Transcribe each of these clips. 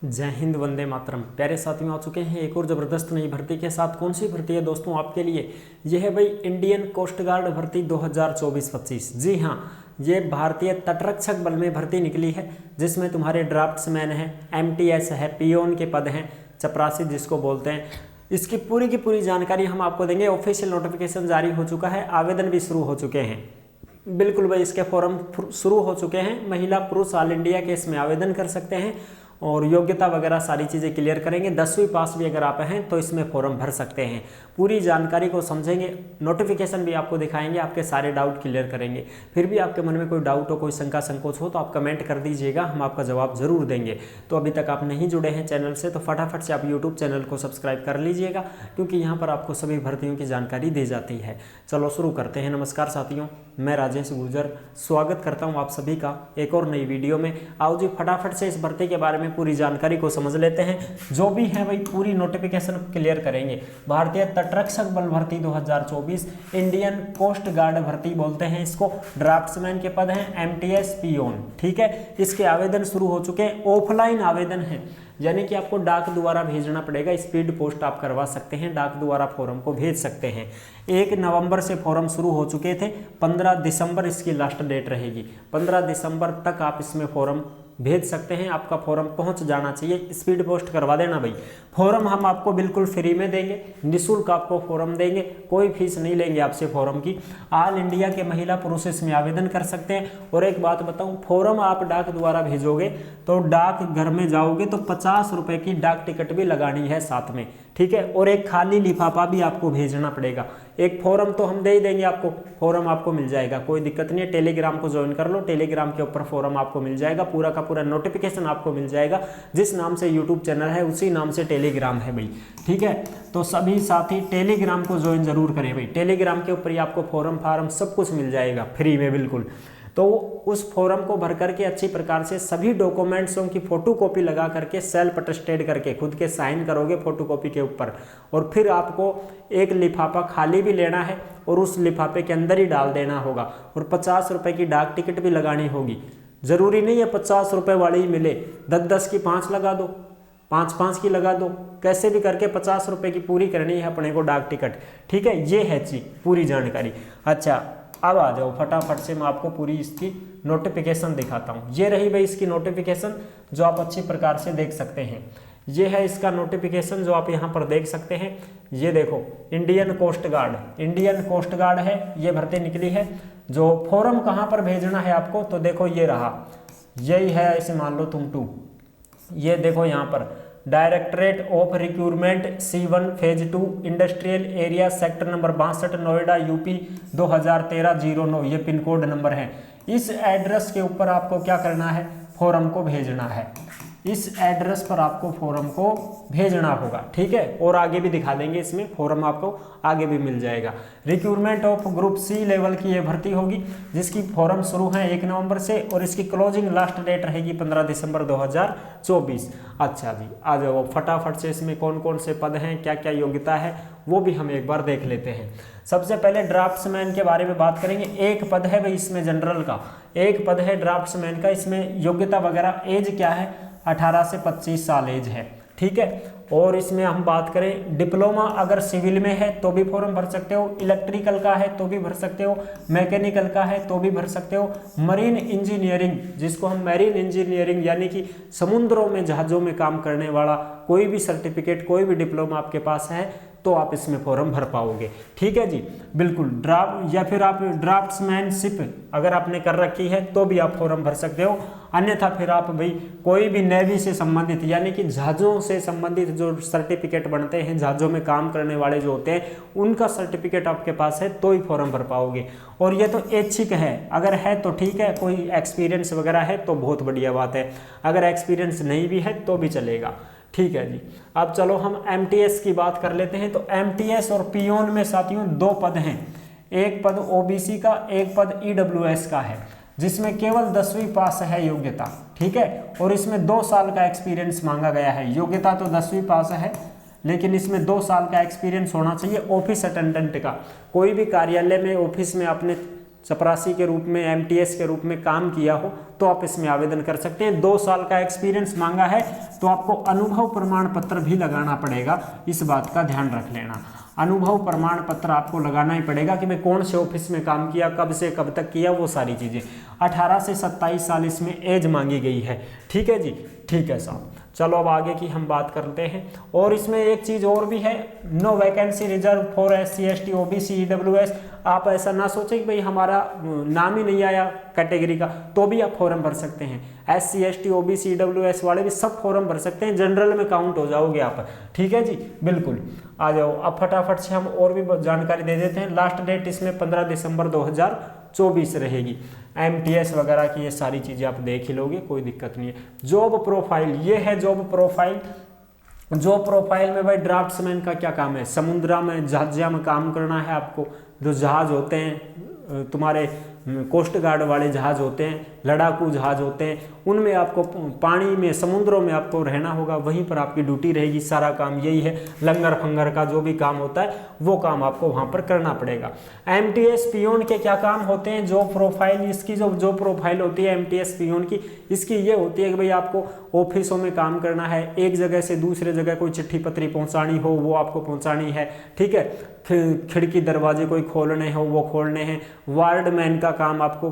जय हिंद, वंदे मातरम। प्यारे साथियों, आ चुके हैं एक और ज़बरदस्त नई भर्ती के साथ। कौन सी भर्ती है दोस्तों आपके लिए? यह है भाई इंडियन कोस्ट गार्ड भर्ती 2024-25। जी हाँ, ये भारतीय तटरक्षक बल में भर्ती निकली है, जिसमें तुम्हारे ड्राफ्ट्समैन है, एमटीएस है, पियोन के पद हैं, चपरासी जिसको बोलते हैं। इसकी पूरी की पूरी जानकारी हम आपको देंगे। ऑफिशियल नोटिफिकेशन जारी हो चुका है, आवेदन भी शुरू हो चुके हैं। बिल्कुल भाई, इसके फॉर्म शुरू हो चुके हैं। महिला पुरुष ऑल इंडिया के इसमें आवेदन कर सकते हैं और योग्यता वगैरह सारी चीज़ें क्लियर करेंगे। 10वीं पास भी अगर आप हैं तो इसमें फॉर्म भर सकते हैं। पूरी जानकारी को समझेंगे, नोटिफिकेशन भी आपको दिखाएंगे, आपके सारे डाउट क्लियर करेंगे। फिर भी आपके मन में कोई डाउट हो, कोई शंका संकोच हो तो आप कमेंट कर दीजिएगा, हम आपका जवाब जरूर देंगे। तो अभी तक आप नहीं जुड़े हैं चैनल से तो फटाफट से आप यूट्यूब चैनल को सब्सक्राइब कर लीजिएगा, क्योंकि यहाँ पर आपको सभी भर्तियों की जानकारी दी जाती है। चलो शुरू करते हैं। नमस्कार साथियों, मैं राजेश गुर्जर स्वागत करता हूँ आप सभी का एक और नई वीडियो में। आओ जी, फटाफट से इस भर्ती के बारे में पूरी जानकारी को समझ लेते हैं। जो भी है भाई पूरी नोटिफिकेशन क्लियर करेंगे। भारतीय तटरक्षक बल भर्ती 2024, इंडियन कोस्ट गार्ड भर्ती बोलते हैं इसको। ड्राफ्ट्समैन के पद हैं, एमटीएस, पियोन। ठीक है, इसके आवेदन शुरू हो चुके हैं। ऑफलाइन आवेदन है, यानी कि आपको डाक द्वारा भेजना पड़ेगा। स्पीड पोस्ट आप करवा सकते हैं, डाक द्वारा फॉर्म को भेज सकते हैं। 1 नवंबर से फॉर्म शुरू हो चुके थे, 15 दिसंबर इसकी लास्ट डेट रहेगी। 15 दिसंबर तक आप इसमें फॉर्म भेज सकते हैं। आपका फॉर्म पहुंच जाना चाहिए, स्पीड पोस्ट करवा देना भाई। फॉर्म हम आपको बिल्कुल फ्री में देंगे, निःशुल्क आपको फॉर्म देंगे, कोई फीस नहीं लेंगे आपसे फॉर्म की। ऑल इंडिया के महिला पुरुष इसमें आवेदन कर सकते हैं। और एक बात बताऊं, फॉर्म आप डाक द्वारा भेजोगे तो डाक घर में जाओगे तो 50 रुपए की डाक टिकट भी लगानी है साथ में। ठीक है, और एक खाली लिफाफा भी आपको भेजना पड़ेगा। एक फॉर्म तो हम दे ही देंगे आपको, फॉर्म आपको मिल जाएगा, कोई दिक्कत नहीं है। टेलीग्राम को ज्वाइन कर लो, टेलीग्राम के ऊपर फॉर्म आपको मिल जाएगा, पूरा का पूरा नोटिफिकेशन आपको मिल जाएगा। जिस नाम से यूट्यूब चैनल है उसी नाम से टेलीग्राम है भाई। ठीक है, तो सभी साथी टेलीग्राम को ज्वाइन जरूर करें भाई। टेलीग्राम के ऊपर ही आपको फॉर्म सब कुछ मिल जाएगा फ्री में बिल्कुल। तो उस फॉर्म को भर करके अच्छी प्रकार से सभी डॉक्यूमेंट्सों की फोटोकॉपी लगा करके सेल्फ अटेस्टेड करके खुद के साइन करोगे फोटोकॉपी के ऊपर। और फिर आपको एक लिफाफा खाली भी लेना है और उस लिफाफे के अंदर ही डाल देना होगा। और 50 रुपए की डाक टिकट भी लगानी होगी। जरूरी नहीं है 50 रुपए वाली ही मिले, 10-10 की 5 लगा दो, 5-5 की लगा दो, कैसे भी करके 50 रुपए की पूरी करनी है अपने को डाक टिकट। ठीक है, ये है चीज पूरी जानकारी। अच्छा, अब आ जाओ फटाफट से मैं आपको पूरी इसकी नोटिफिकेशन दिखाता हूँ। ये रही भाई इसकी नोटिफिकेशन, जो आप अच्छी प्रकार से देख सकते हैं। ये है इसका नोटिफिकेशन जो आप यहाँ पर देख सकते हैं। ये देखो, इंडियन कोस्ट गार्ड है, ये भर्ती निकली है। जो फॉर्म कहाँ पर भेजना है आपको, तो देखो ये रहा, यही है, इसे मान लो तुम 2। ये देखो यहाँ पर directorate of recruitment C1 phase 2 industrial area sector number 62 Noida UP 2013-09, ये पिन कोड नंबर है। इस एड्रेस के ऊपर आपको क्या करना है, फॉर्म को भेजना है। इस एड्रेस पर आपको फॉर्म को भेजना होगा। ठीक है, और आगे भी दिखा देंगे, इसमें फॉर्म आपको आगे भी मिल जाएगा। Recruitment of group C level की ये भर्ती होगी, जिसकी फॉर्म शुरू है 1 नवंबर से और इसकी क्लोजिंग लास्ट डेट रहेगी 15 दिसंबर 2024। अच्छा जी, आ जाओ फटाफट से इसमें कौन कौन से पद हैं, क्या क्या योग्यता है, वो भी हम एक बार देख लेते हैं। सबसे पहले ड्राफ्ट्समैन के बारे में बात करेंगे। एक पद है भाई इसमें जनरल का, एक पद है ड्राफ्ट्समैन का। इसमें योग्यता वगैरह, एज क्या है, 18 से 25 साल एज है। ठीक है, और इसमें हम बात करें डिप्लोमा अगर सिविल में है तो भी फॉर्म भर सकते हो, इलेक्ट्रिकल का है तो भी भर सकते हो, मैकेनिकल का है तो भी भर सकते हो, मरीन इंजीनियरिंग, जिसको हम मैरीन इंजीनियरिंग यानी कि समुद्रों में जहाज़ों में काम करने वाला कोई भी सर्टिफिकेट, कोई भी डिप्लोमा आपके पास है तो आप इसमें फॉर्म भर पाओगे। ठीक है जी, बिल्कुल। ड्राफ्ट या फिर आप ड्राफ्ट्समैनशिप अगर आपने कर रखी है तो भी आप फॉर्म भर सकते हो। अन्यथा फिर आप भाई कोई भी नेवी से संबंधित यानी कि जहाज़ों से संबंधित जो सर्टिफिकेट बनते हैं, जहाज़ों में काम करने वाले जो होते हैं, उनका सर्टिफिकेट आपके पास है तो ही फॉर्म भर पाओगे। और ये तो ऐच्छिक है, अगर है तो ठीक है, कोई एक्सपीरियंस वगैरह है तो बहुत बढ़िया बात है, अगर एक्सपीरियंस नहीं भी है तो भी चलेगा। ठीक है जी, अब चलो हम एमटीएस की बात कर लेते हैं। तो एमटीएस और पियोन में साथियों 2 पद हैं, एक पद ओबीसी का, एक पद ईडब्ल्यूएस का है, जिसमें केवल 10वीं पास है योग्यता। ठीक है, और इसमें 2 साल का एक्सपीरियंस मांगा गया है। योग्यता तो 10वीं पास है, लेकिन इसमें 2 साल का एक्सपीरियंस होना चाहिए ऑफिस अटेंडेंट का। कोई भी कार्यालय में, ऑफिस में आपने चपरासी के रूप में, एमटीएस के रूप में काम किया हो तो आप इसमें आवेदन कर सकते हैं। 2 साल का एक्सपीरियंस मांगा है तो आपको अनुभव प्रमाण पत्र भी लगाना पड़ेगा, इस बात का ध्यान रख लेना। अनुभव प्रमाण पत्र आपको लगाना ही पड़ेगा कि मैं कौन से ऑफिस में काम किया, कब से कब तक किया, वो सारी चीज़ें। 18 से 27 साल इसमें एज मांगी गई है। ठीक है जी, ठीक है साहब। चलो अब आगे की हम बात करते हैं। और इसमें एक चीज़ और भी है, no vacancy reserve for SC ST OBC EWS। आप ऐसा ना सोचें कि भाई हमारा नाम ही नहीं आया कैटेगरी का, तो भी आप फॉर्म भर सकते हैं। SC ST OBC EWS वाले भी सब फॉर्म भर सकते हैं, जनरल में काउंट हो जाओगे आप। ठीक है जी, बिल्कुल। आ जाओ अब फटाफट से हम और भी जानकारी दे देते हैं। लास्ट डेट इसमें 15 दिसंबर 2024 रहेगी। MTS वगैरह की ये सारी चीज़ें आप देख ही लोगे, कोई दिक्कत नहीं है। जॉब प्रोफाइल, ये है जॉब प्रोफाइल। जॉब प्रोफाइल में भाई ड्राफ्ट्समैन का क्या काम है, समुद्रा में, जहाजिया में काम करना है आपको। जो जहाज होते हैं तुम्हारे कोस्ट गार्ड वाले जहाज होते हैं, लड़ाकू जहाज होते हैं, उनमें आपको पानी में, समुद्रों में आपको रहना होगा, वहीं पर आपकी ड्यूटी रहेगी। सारा काम यही है, लंगर फंगर का जो भी काम होता है वो काम आपको वहाँ पर करना पड़ेगा। MTS पियोन के क्या काम होते हैं, जो प्रोफाइल इसकी जो प्रोफाइल होती है MTS पियोन की, इसकी ये होती है कि भाई आपको ऑफिसों में काम करना है, एक जगह से दूसरे जगह कोई चिट्ठी पत्री पहुँचानी हो वो आपको पहुँचानी है। ठीक है, खिड़की दरवाजे कोई खोलने हो वो खोलने हैं। वार्डमैन का काम आपको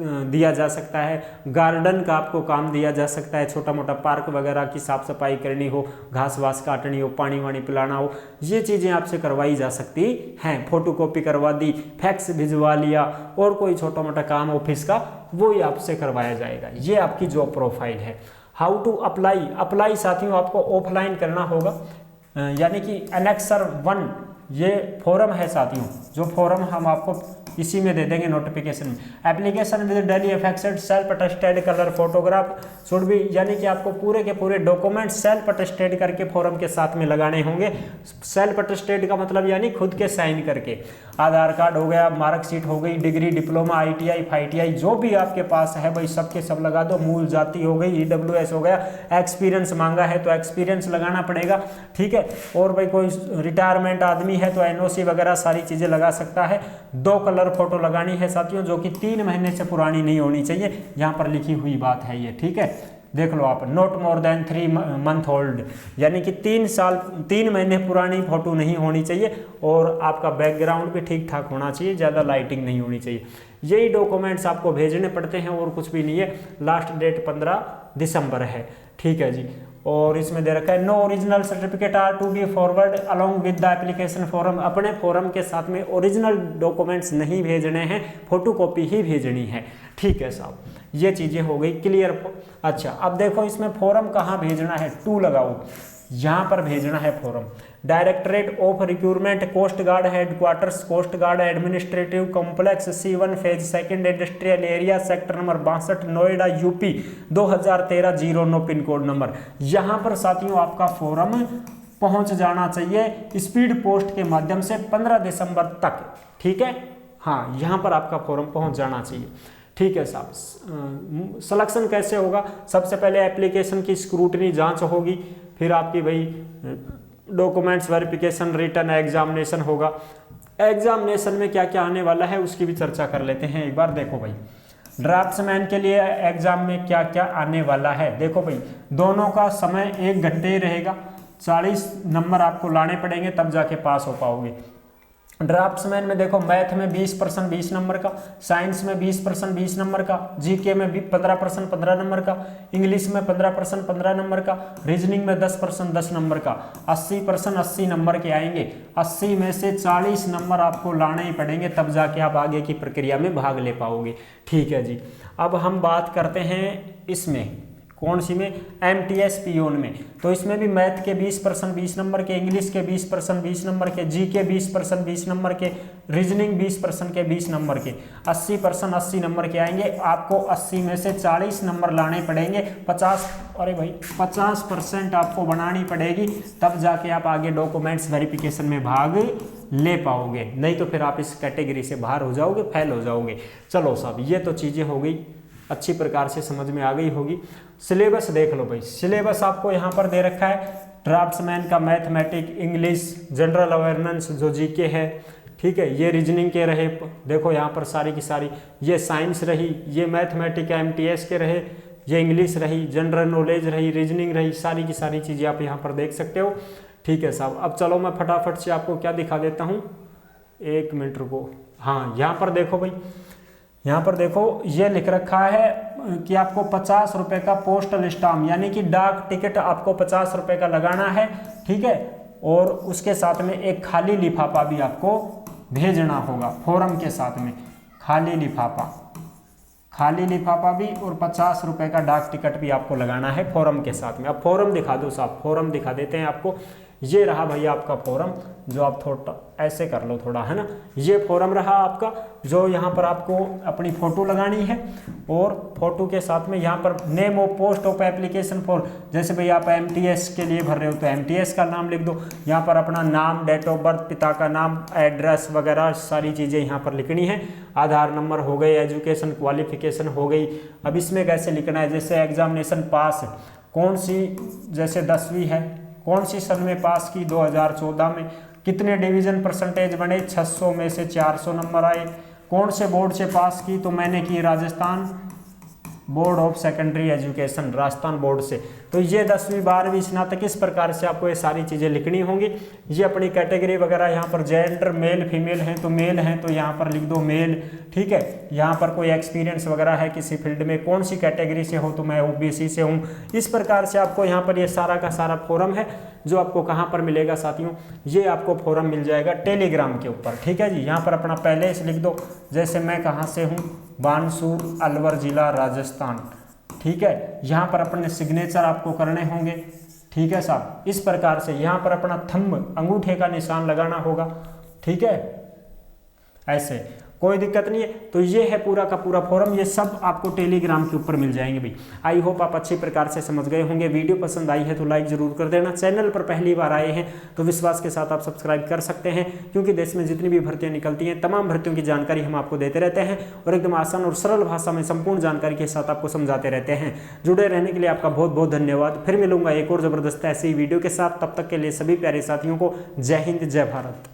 दिया जा सकता है। गार्डन का आपको काम दिया जा सकता है, छोटा मोटा पार्क वगैरह की साफ सफाई करनी हो, घास वास काटनी हो, पानी वानी पिलाना हो, ये चीज़ें आपसे करवाई जा सकती हैं। फोटोकॉपी करवा दी, फैक्स भिजवा लिया, और कोई छोटा मोटा काम ऑफिस का वो ही आपसे करवाया जाएगा। ये आपकी जॉब प्रोफाइल है। हाउ टू अप्लाई, अप्लाई साथियों आपको ऑफलाइन करना होगा, यानी कि एनेक्सर 1 ये फॉर्म है साथियों, जो फॉर्म हम आपको इसी में दे देंगे नोटिफिकेशन में। Application with daily affected self attested colour photograph should be, यानी कि आपको पूरे के पूरे डॉक्यूमेंट सेल्फ अटेस्टेड करके फॉर्म के साथ में लगाने होंगे। सेल्फ अटेस्टेड का मतलब यानी खुद के साइन करके। आधार कार्ड हो गया, मार्कशीट हो गई, डिग्री, डिप्लोमा, ITI, FITI जो भी आपके पास है भाई सबके सब लगा दो। मूल जाति हो गई, EWS हो गया। एक्सपीरियंस मांगा है तो एक्सपीरियंस लगाना पड़ेगा। ठीक है, और भाई कोई रिटायरमेंट आदमी है तो NOC वगैरह सारी चीज़ें लगा सकता है। 2 कलर फोटो लगानी है साथियों, जो कि 3 महीने से पुरानी नहीं होनी चाहिए, यहाँ पर लिखी हुई बात है ये। ठीक है, देख लो आप, not more than 3 month old, यानी कि 3 महीने पुरानी फोटो नहीं होनी चाहिए, और आपका बैकग्राउंड भी ठीक ठाक होना चाहिए, ज़्यादा लाइटिंग नहीं होनी चाहिए। यही डॉक्यूमेंट्स आपको भेजने पड़ते हैं और कुछ भी नहीं है। लास्ट डेट 15 दिसंबर है। ठीक है जी, और इसमें दे रखा है no original certificate are to be forward along with the application form. अपने फॉर्म के साथ में ओरिजिनल डॉक्यूमेंट्स नहीं भेजने हैं, फोटोकॉपी ही भेजनी है। ठीक है साहब, ये चीज़ें हो गई क्लियर। अच्छा, अब देखो इसमें फॉर्म कहाँ भेजना है, 2 लगाओ, यहाँ पर भेजना है form. Directorate of recruitment, coast guard headquarters, coast guard administrative complex, C1 phase 2 industrial area, sector number 62, Noida, UP 2013 09 pin code number. यहाँ पर साथियों आपका फॉर्म पहुँच जाना चाहिए स्पीड पोस्ट के माध्यम से 15 दिसंबर तक। ठीक है, हाँ, यहाँ पर आपका फॉर्म पहुँच जाना चाहिए। ठीक है साहब। सिलेक्शन कैसे होगा, सबसे पहले एप्लीकेशन की स्क्रूटनी जांच होगी, फिर आपकी भाई डॉक्यूमेंट्स वेरिफिकेशन, रिटन एग्जामिनेशन होगा। एग्जामिनेशन में क्या क्या आने वाला है उसकी भी चर्चा कर लेते हैं एक बार। देखो भाई, ड्राफ्ट्समैन के लिए एग्जाम में क्या क्या आने वाला है। देखो भाई, दोनों का समय 1 घंटे ही रहेगा, 40 नंबर आपको लाने पड़ेंगे तब जाके पास हो पाओगे। ड्राफ्ट्समैन में देखो, मैथ में 20% 20 नंबर का, साइंस में 20% 20 नंबर का, GK में भी 15% 15 नंबर का, इंग्लिश में 15% 15 नंबर का, रीजनिंग में 10% 10 नंबर का, 80% 80 नंबर के आएंगे। 80 में से 40 नंबर आपको लाने ही पड़ेंगे तब जाके आप आगे की प्रक्रिया में भाग ले पाओगे। ठीक है जी, अब हम बात करते हैं इसमें कौन सी में, MTS पियोन में। तो इसमें भी मैथ के 20% 20 नंबर के, इंग्लिश के 20% 20 नंबर के, GK 20% 20 नंबर के, रीजनिंग 20% के 20 नंबर के, 80% 80 नंबर के आएंगे। आपको 80 में से 40 नंबर लाने पड़ेंगे। 50% आपको बनानी पड़ेगी, तब जाके आप आगे डॉक्यूमेंट्स वेरिफिकेशन में भाग ले पाओगे, नहीं तो फिर आप इस कैटेगरी से बाहर हो जाओगे, फेल हो जाओगे। चलो साहब, ये तो चीज़ें हो गई, अच्छी प्रकार से समझ में आ गई होगी। सिलेबस देख लो भाई, सिलेबस आपको यहाँ पर दे रखा है। ड्राफ्ट्समैन का मैथमेटिक, इंग्लिश, जनरल अवेयरनेस जो GK है, ठीक है। ये रीजनिंग के रहे, देखो यहाँ पर सारी की सारी, ये साइंस रही, ये मैथमेटिक MTS के रहे, ये इंग्लिश रही, जनरल नॉलेज रही, रीजनिंग रही, सारी की सारी चीज़ें आप यहाँ पर देख सकते हो। ठीक है साहब। अब चलो मैं फटाफट से आपको क्या दिखा देता हूँ, 1 मिनट रुको। हाँ, यहाँ पर देखो भाई, यहाँ पर देखो ये लिख रखा है कि आपको 50 रुपये का पोस्टल स्टाम्प यानी कि डाक टिकट आपको 50 रुपये का लगाना है। ठीक है। और उसके साथ में एक खाली लिफाफा भी आपको भेजना होगा फॉर्म के साथ में, खाली लिफाफा भी, और 50 रुपये का डाक टिकट भी आपको लगाना है फॉर्म के साथ में। अब फॉर्म दिखा दो साहब, फॉर्म दिखा देते हैं आपको। ये रहा भैया आपका फॉर्म, जो आप थोड़ा ऐसे कर लो थोड़ा, है ना। ये फॉर्म रहा आपका, जो यहाँ पर आपको अपनी फ़ोटो लगानी है, और फोटो के साथ में यहाँ पर name of post of application for, जैसे भाई आप MTS के लिए भर रहे हो तो MTS का नाम लिख दो। यहाँ पर अपना नाम, डेट ऑफ बर्थ, पिता का नाम, एड्रेस वगैरह सारी चीज़ें यहाँ पर लिखनी है। आधार नंबर हो गई, एजुकेशन क्वालिफिकेशन हो गई। अब इसमें कैसे लिखना है, जैसे एग्जामिनेशन पास कौन सी, जैसे 10वीं है, कौन सी सन में पास की, 2014 में, कितने डिवीजन परसेंटेज बने, 600 में से 400 नंबर आए, कौन से बोर्ड से पास की, तो मैंने की Rajasthan board of secondary education, Rajasthan board से। तो ये 10वीं 12वीं स्नातक, इस प्रकार से आपको ये सारी चीज़ें लिखनी होंगी। ये अपनी कैटेगरी वगैरह, यहाँ पर जेंडर मेल फीमेल हैं तो मेल हैं तो यहाँ पर लिख दो मेल। ठीक है। यहाँ पर कोई एक्सपीरियंस वगैरह है किसी फील्ड में, कौन सी कैटेगरी से हो, तो मैं OBC से हूँ। इस प्रकार से आपको यहाँ पर ये सारा का सारा फॉर्म है, जो आपको कहाँ पर मिलेगा साथियों, ये आपको फॉर्म मिल जाएगा टेलीग्राम के ऊपर। ठीक है जी। यहाँ पर अपना पहले से लिख दो, जैसे मैं कहाँ से हूँ, बानसूर अलवर जिला राजस्थान। ठीक है। यहाँ पर अपने सिग्नेचर आपको करने होंगे। ठीक है साहब। इस प्रकार से यहाँ पर अपना थंब, अंगूठे का निशान लगाना होगा। ठीक है। ऐसे कोई दिक्कत नहीं है। तो ये है पूरा का पूरा फॉर्म, ये सब आपको टेलीग्राम के ऊपर मिल जाएंगे भाई। आई होप आप अच्छी प्रकार से समझ गए होंगे। वीडियो पसंद आई है तो लाइक जरूर कर देना। चैनल पर पहली बार आए हैं तो विश्वास के साथ आप सब्सक्राइब कर सकते हैं, क्योंकि देश में जितनी भी भर्तियां निकलती हैं तमाम भर्तियों की जानकारी हम आपको देते रहते हैं, और एकदम आसान और सरल भाषा में संपूर्ण जानकारी के साथ आपको समझाते रहते हैं। जुड़े रहने के लिए आपका बहुत बहुत धन्यवाद। फिर मिलूंगा एक और जबरदस्त ऐसी वीडियो के साथ। तब तक के लिए सभी प्यारे साथियों को जय हिंद, जय भारत।